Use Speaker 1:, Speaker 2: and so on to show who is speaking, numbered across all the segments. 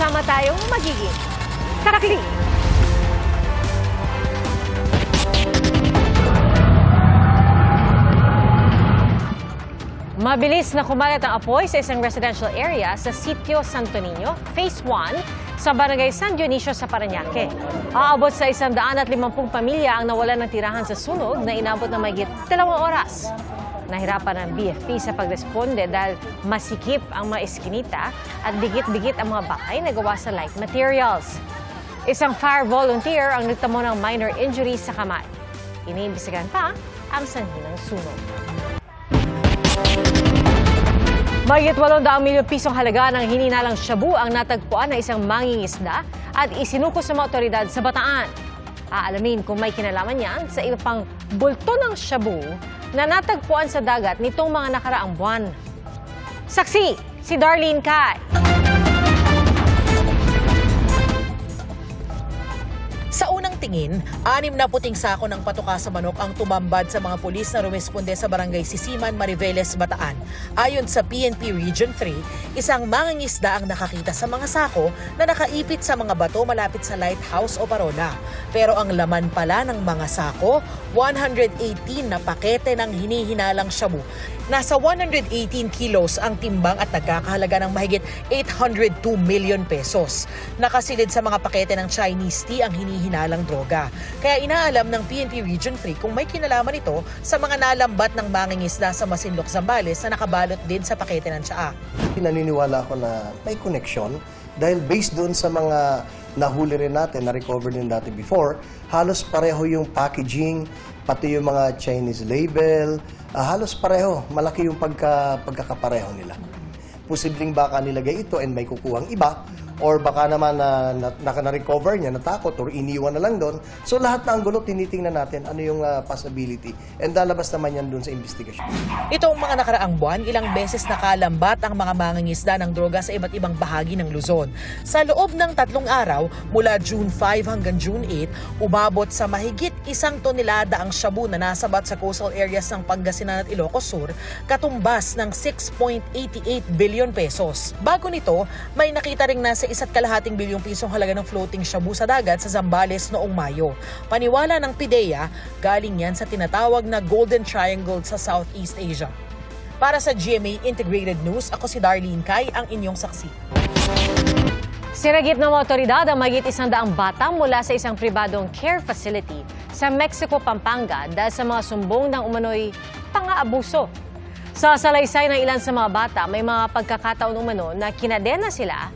Speaker 1: sama-sama tayong magiging karakli. Mabilis na kumalat ang apoy sa isang residential area sa Sitio Santo Niño, Phase 1, sa Barangay San Dionisio sa Parañaque. Aabot sa 150 pamilya ang nawalan ng tirahan sa sunog na inabot ng mahigit 2 oras. Nahirapan ang BFP sa pagresponde dahil masikip ang mga eskinita at dikit-dikit ang mga bakay na gawa sa light materials. Isang fire volunteer ang nagtamo ng minor injuries sa kamay. Iniimbestigahan pa ang sanhi ng sunog. Mahigit 800 milyong pisong halaga ng hininalang shabu ang natagpuan ng isang mangingisda at isinuko sa mga otoridad sa Bataan. Aalamin kung may kinalaman yan sa iba pang bulto ng shabu na natagpuan sa dagat nitong mga nakaraang buwan. Saksi, si Darlene Kai.
Speaker 2: Sa unang tingin, 6 na puting sako ng patuka sa manok ang tumambad sa mga pulis na rumesponde sa barangay Sisiman, Mariveles, Bataan. Ayon sa PNP Region 3, isang mangingisda ang nakakita sa mga sako na nakaipit sa mga bato malapit sa lighthouse o parola. Pero ang laman pala ng mga sako, 118 na pakete ng hinihinalang shabu. Nasa 118 kilos ang timbang at nagkakahalaga ng mahigit 802 million pesos. Nakasilid sa mga pakete ng Chinese tea ang hinihinalang droga. Kaya inaalam ng PNP Region 3 kung may kinalaman ito sa mga nalambat ng mangingisda sa Masinloc, Zambales na nakabalot din sa pakete ng tsaa.
Speaker 3: Naniniwala ako na may connection dahil based doon sa mga nahuli rin natin, na-recover din natin before, halos pareho yung packaging, pati yung mga Chinese label, halos pareho, malaki yung pagkakapareho nila. Posibleng baka nilagay ito and may kukuhang iba, or baka naman na-recover niya, natakot, or iniwan na lang doon. So lahat na ang gulo, tinitingnan natin ano yung possibility. And lalabas naman yan doon sa investigasyon.
Speaker 2: Itong mga nakaraang buwan, ilang beses nakalambat ang mga mangingisda ng droga sa iba't ibang bahagi ng Luzon. Sa loob ng 3 araw, mula June 5 hanggang June 8, umabot sa mahigit 1 tonelada ang shabu na nasabat sa coastal areas ng Pangasinan at Ilocos Sur, katumbas ng 6.88 billion pesos. Bago nito, may nakita ring nasa 1.2 bilyong pisong halaga ng floating shabu sa dagat sa Zambales noong Mayo. Paniwala ng PIDEA, galing yan sa tinatawag na Golden Triangle sa Southeast Asia. Para sa GMA Integrated News, ako si Darlene Kai, ang inyong saksi.
Speaker 1: Sinagip ng mga otoridad ang mahigit 100 bata mula sa isang pribadong care facility sa Mexico, Pampanga dahil sa mga sumbong ng umano'y pang-aabuso. Sa salaysay ng ilan sa mga bata, may mga pagkakataon umano na kinadena sila,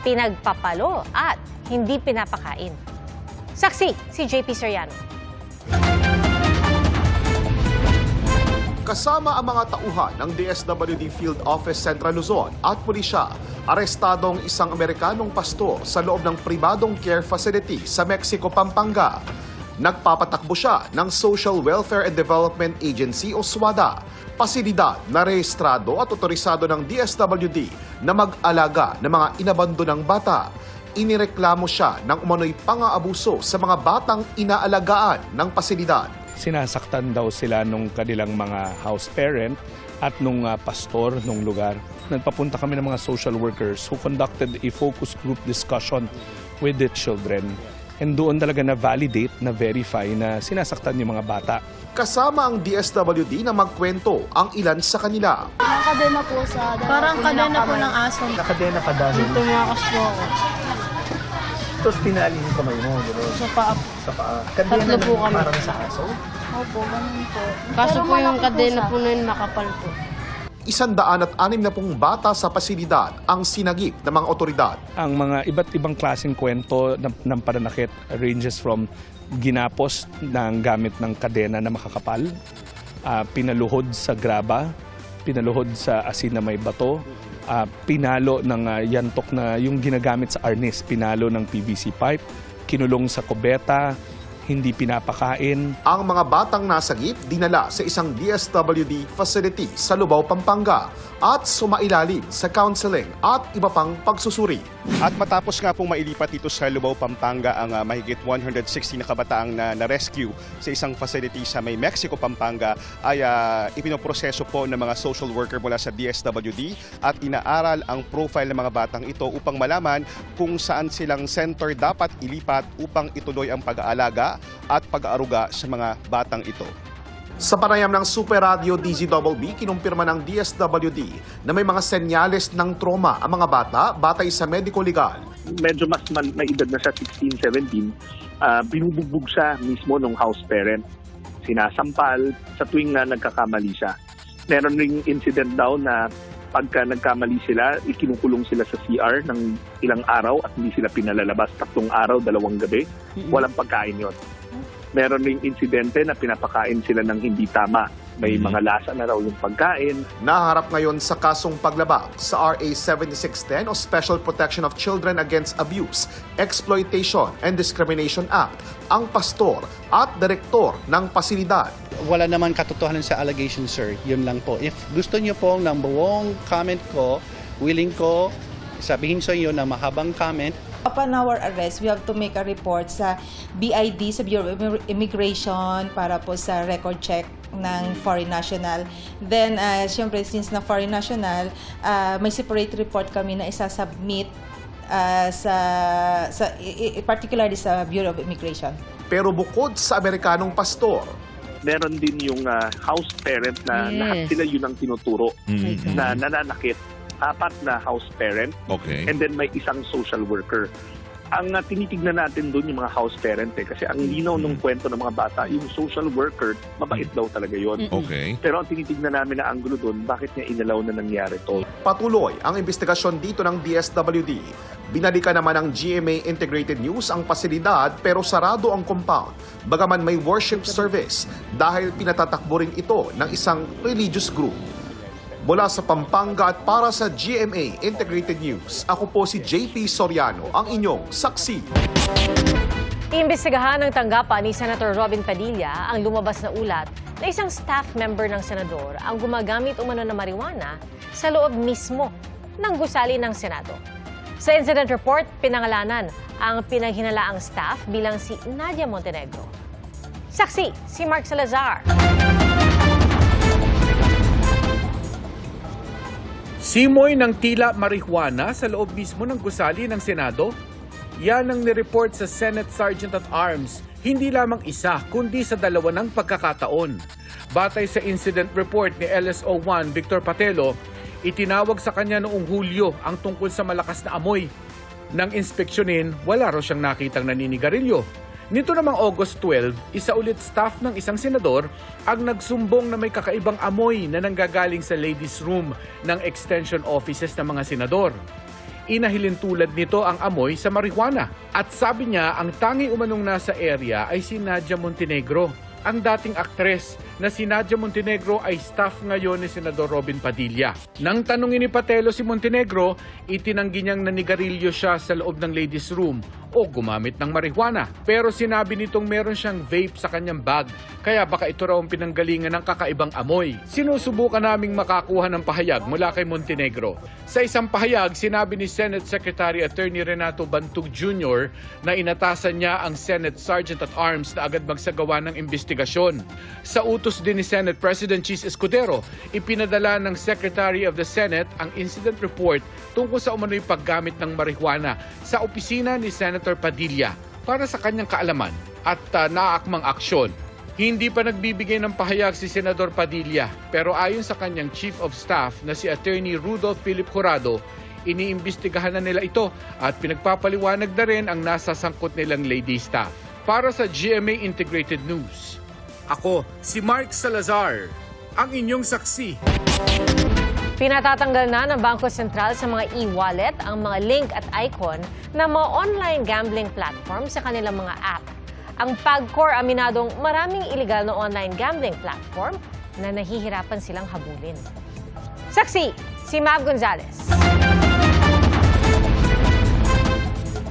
Speaker 1: pinagpapalo at hindi pinapakain. Saksi, si JP Soriano.
Speaker 4: Kasama ang mga tauhan ng DSWD Field Office Central Luzon at pulisya, arestadong isang Amerikanong pastor sa loob ng pribadong care facility sa Mexico, Pampanga. Nagpapatakbo siya ng Social Welfare and Development Agency o SWADA, pasilidad na rehistrado at otorisado ng DSWD na mag-alaga ng mga inabandonang bata. Inireklamo siya ng umano'y pang-aabuso sa mga batang inaalagaan ng pasilidad.
Speaker 5: Sinasaktan daw sila nung kanilang mga house parent at nung pastor nung lugar. Nagpapunta kami ng mga social workers who conducted a focus group discussion with the children. And doon talaga na-validate, na-verify na sinasaktan yung mga bata.
Speaker 4: Kasama ang DSWD na magkwento ang ilan sa kanila.
Speaker 6: Nakadena po sa... Parang kadena po ng aso.
Speaker 3: Nakadena ka dahil.
Speaker 6: Tumakas po ako.
Speaker 3: Tapos pinali yung kamay mo, gano'n.
Speaker 6: Sa paa.
Speaker 3: Sa paa. Kadena
Speaker 6: Tatlo po kami.
Speaker 3: parang sa aso.
Speaker 6: Opo, ganun po. Kaso po yung kadena po na yun makapal po.
Speaker 4: 160 bata sa pasilidad ang sinagip ng mga otoridad.
Speaker 5: Ang mga iba't ibang klaseng kwento ng pananakit ranges from ginapos ng gamit ng kadena na makakapal, pinaluhod sa graba, pinaluhod sa asin na may bato, pinalo ng yantok na yung ginagamit sa arnis, pinalo ng PVC pipe, kinulong sa kubeta, hindi pinapakain.
Speaker 4: Ang mga batang nasagip dinala sa isang DSWD facility sa Lubao, Pampanga at sumailalim sa counseling at iba pang pagsusuri.
Speaker 7: At matapos nga pong mailipat dito sa Lubao, Pampanga ang mahigit 160 na kabataang na-rescue sa isang facility sa may Mexico, Pampanga ay ipinoproseso po ng mga social worker mula sa DSWD at inaaral ang profile ng mga batang ito upang malaman kung saan silang center dapat ilipat upang ituloy ang pag-aalaga at pag-aaruga sa mga batang ito.
Speaker 4: Sa panayam ng Super Radio DZBB, kinumpirma ng DSWD na may mga senyales ng trauma ang mga bata batay sa mediko-legal.
Speaker 8: Medyo mas may edad na siya, 16, 17, binubugbog siya mismo ng house parent. Sinasampal sa tuwing nagkakamali siya. Meron ring incident daw na pagka nagkamali sila, ikinukulong sila sa CR ng ilang araw at hindi sila pinalalabas. 3 araw, 2 gabi. Walang pagkain yon. Meron ring insidente na pinapakain sila ng hindi tama. May mga lasa na raw yung pagkain.
Speaker 4: Naharap ngayon sa kasong paglabag sa RA 7610 o Special Protection of Children Against Abuse, Exploitation and Discrimination Act ang pastor at direktor ng pasilidad.
Speaker 9: Wala naman katotohanan sa allegation, sir. Yun lang po. If gusto niyo pong ng buong comment ko, willing ko sabihin sa iyo na mahabang comment.
Speaker 10: Upon our arrest, we have to make a report sa BID, sa Bureau of Immigration, para po sa record check ng foreign national. Then, syempre, since na foreign national, may separate report kami na isasubmit particularly sa Bureau of Immigration.
Speaker 4: Pero bukod sa Amerikanong pastor,
Speaker 8: Meron din yung house parent na lahat sila yun ang tinuturo na nananakit. 4 na house parent, and then may isang social worker. Ang tinitignan natin doon yung mga house parent kasi ang linaw ng kwento ng mga bata, yung social worker, mabait daw talaga yun. Pero ang tinitignan namin na anggulo doon, bakit niya inalaw na nangyari to?
Speaker 4: patuloy ang investigasyon dito ng DSWD. Binalikan naman ng GMA Integrated News ang pasilidad pero sarado ang compound. Bagaman may worship service dahil pinatatakbo rin ito ng isang religious group. Mula sa Pampanga at para sa GMA Integrated News, ako po si JP Soriano, ang inyong saksi.
Speaker 1: Iimbestigahan ng tanggapan ni Senator Robin Padilla ang lumabas na ulat na isang staff member ng senador ang gumagamit umano na marijuana sa loob mismo ng gusali ng Senado. Sa incident report, pinangalanan ang pinanghinalaang staff bilang si Nadia Montenegro. Saksi, si Mark Salazar.
Speaker 11: Simoy ng tila marijuana sa loob mismo ng gusali ng Senado? Yan ang nireport sa Senate Sergeant at Arms, hindi lamang isa kundi sa 2 ng pagkakataon. Batay sa incident report ni LSO-1 Victor Patelo, itinawag sa kanya noong Hulyo ang tungkol sa malakas na amoy. Nang inspeksyonin, wala raw siyang nakitang naninigarilyo. Nito namang August 12, isa ulit staff ng isang senador ang nagsumbong na may kakaibang amoy na nanggagaling sa ladies' room ng extension offices ng mga senador. Inahilin tulad nito ang amoy sa marijuana at sabi niya ang tangi umanong nasa area ay si Nadia Montenegro. Ang dating aktres na si Nadia Montenegro ay staff ngayon ni Senador Robin Padilla. Nang tanungin ni Patelo si Montenegro, itinanggi niyang nanigarilyo siya sa loob ng ladies' room o gumamit ng marijuana. Pero sinabi nitong meron siyang vape sa kanyang bag, kaya baka ito raw ang pinanggalingan ng kakaibang amoy. Sinusubukan naming makakuha ng pahayag mula kay Montenegro. Sa isang pahayag, sinabi ni Senate Secretary Attorney Renato Bantug Jr. na inatasan niya ang Senate Sergeant at Arms na agad magsagawa ng investigasyon. Sa utos din ni Senate President Chis Escudero, ipinadala ng Secretary of the Senate ang incident report tungkol sa umano'y paggamit ng marijuana sa opisina ni Senator Padilla para sa kanyang kaalaman at naaakmang aksyon. Hindi pa nagbibigay ng pahayag si Senador Padilla pero ayon sa kanyang Chief of Staff na si Attorney Rudolph Philip Jurado, iniimbestigahan na nila ito at pinagpapaliwanag na rin ang nasasangkot nilang lady staff. Para sa GMA Integrated News, ako si Mark Salazar, ang inyong saksi.
Speaker 1: Pinatatanggal na ng Bangko Sentral sa mga e-wallet ang mga link at icon ng mga online gambling platform sa kanilang mga app. Ang PAGCOR aminadong maraming illegal na online gambling platform na nahihirapan silang habulin. Saksi, si Mav Gonzalez.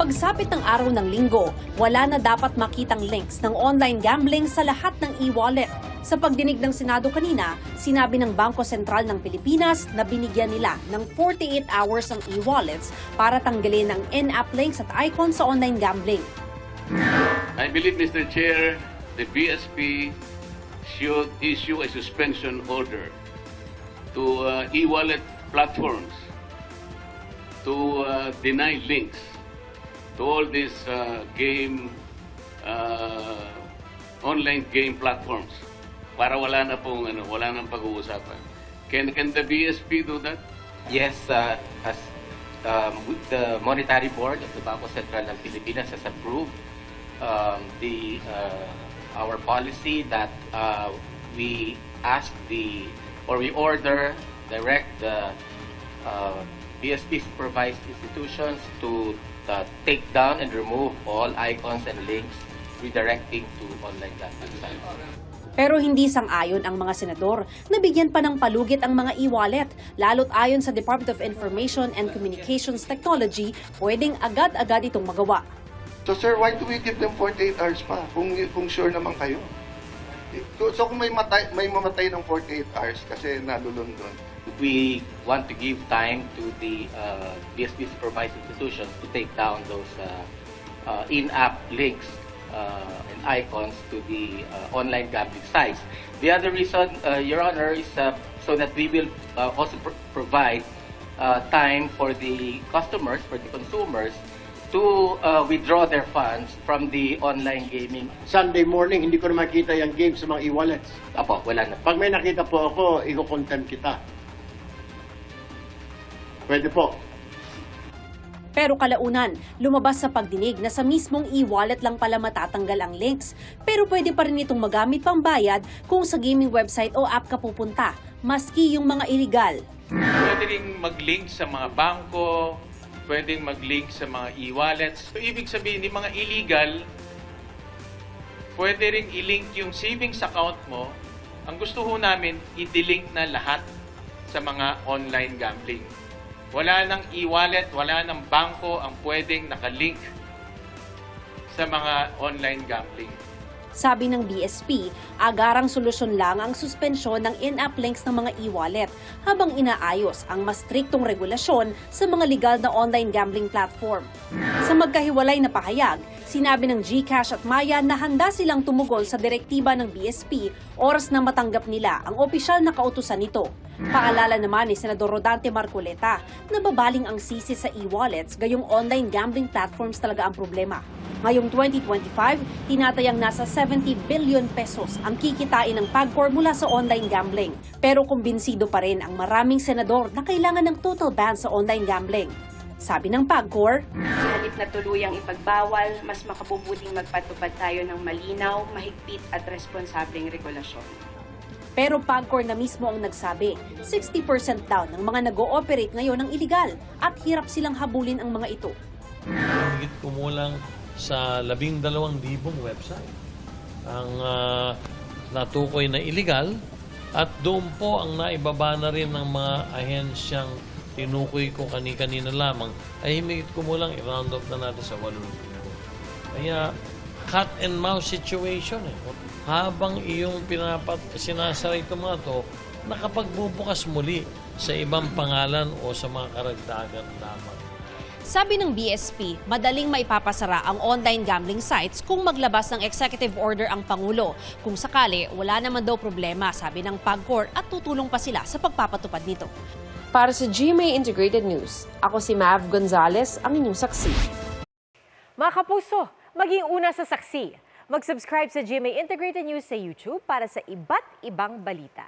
Speaker 12: Pagsapit ng araw ng linggo, wala na dapat makitang links ng online gambling sa lahat ng e-wallet. Sa pagdinig ng Senado kanina, sinabi ng Bangko Sentral ng Pilipinas na binigyan nila ng 48 hours ang e-wallets para tanggalin ang in-app links at icons sa online gambling.
Speaker 13: I believe, Mr. Chair, the BSP should issue a suspension order to e-wallet platforms to deny links to all these online game platforms para wala na pag-uusapan. Can the BSP do that?
Speaker 14: Yes, as the Monetary Board of the Bangko Sentral ng Pilipinas has approved our policy that we direct the BSP supervised institutions to take down and remove all icons and links redirecting to online gambling sites.
Speaker 12: Pero hindi sang-ayon ang mga senador na bigyan pa ng palugit ang mga e-wallet. Lalo't ayon sa Department of Information and Communications Technology, pwedeng agad-agad itong magawa.
Speaker 15: So sir, why do we give them 48 hours pa kung sure naman kayo? So kung may mamatay ng 48 hours kasi nalulundon.
Speaker 14: We want to give time to the BSP supervised institutions to take down those in-app links and icons to the online gambling sites. The other reason, Your Honor, is so that we will also provide time for the customers, for the consumers, to withdraw their funds from the online gaming.
Speaker 16: Sunday morning, hindi ko na makita yung game sa mga e-wallets.
Speaker 14: Apo, wala na.
Speaker 16: Pag may nakita po ako, i-contempt kita. Pwede po.
Speaker 12: Pero kalaunan, lumabas sa pagdinig na sa mismong e-wallet lang pala matatanggal ang links. Pero pwede pa rin itong magamit pang bayad kung sa gaming website o app ka pupunta, maski yung mga illegal.
Speaker 17: Pwede rin mag-link sa mga bangko, pwedeng mag-link sa mga e-wallets. So, ibig sabihin, yung mga illegal, pwede rin i-link yung savings account mo. Ang gusto ho namin, i-delink na lahat sa mga online gambling. Wala nang e-wallet, wala nang bangko ang pwedeng nakalink sa mga online gambling.
Speaker 12: Sabi ng BSP, agarang solusyon lang ang suspensyon ng in-app links ng mga e-wallet habang inaayos ang mas striktong regulasyon sa mga legal na online gambling platform. Sa magkahiwalay na pahayag, sinabi ng GCash at Maya na handa silang tumugon sa direktiba ng BSP oras na matanggap nila ang opisyal na kautusan nito. Paalala naman ni Senador Rodante Marcoleta na babaling ang sisi sa e-wallets gayong online gambling platforms talaga ang problema. Ngayong 2025, tinatayang nasa 70 billion pesos ang kikitain ng PAGCOR mula sa online gambling. Pero kumbinsido pa rin ang maraming senador na kailangan ng total ban sa online gambling. Sabi ng PAGCOR,
Speaker 18: sa halip na tuluyang ipagbawal, mas makabubuting magpatupad tayo ng malinaw, mahigpit at responsableng regulasyon.
Speaker 12: Pero PAGCOR na mismo ang nagsabi, 60% daw ng mga nag-ooperate ngayon ng iligal at hirap silang habulin ang mga ito.
Speaker 19: Higit kumulang sa 12,000 website ang natukoy na illegal at doon po ang naibaba na rin ng mga ahensyang tinukoy ko kanina lamang ay higit kumulang i-round off na natin sa 8,000. Kaya cat and mouse situation habang iyong sinasara ito mga to, nakapagbubukas muli sa ibang pangalan o sa mga karagdagan lamang.
Speaker 12: Sabi ng BSP, madaling maipapasara ang online gambling sites kung maglabas ng executive order ang Pangulo. Kung sakali, wala naman daw problema, sabi ng PAGCOR at tutulong pa sila sa pagpapatupad nito.
Speaker 20: Para sa GMA Integrated News, ako si Mav Gonzalez, ang inyong saksi.
Speaker 1: Mga kapuso, maging una sa saksi. Mag-subscribe sa GMA Integrated News sa YouTube para sa iba't ibang balita.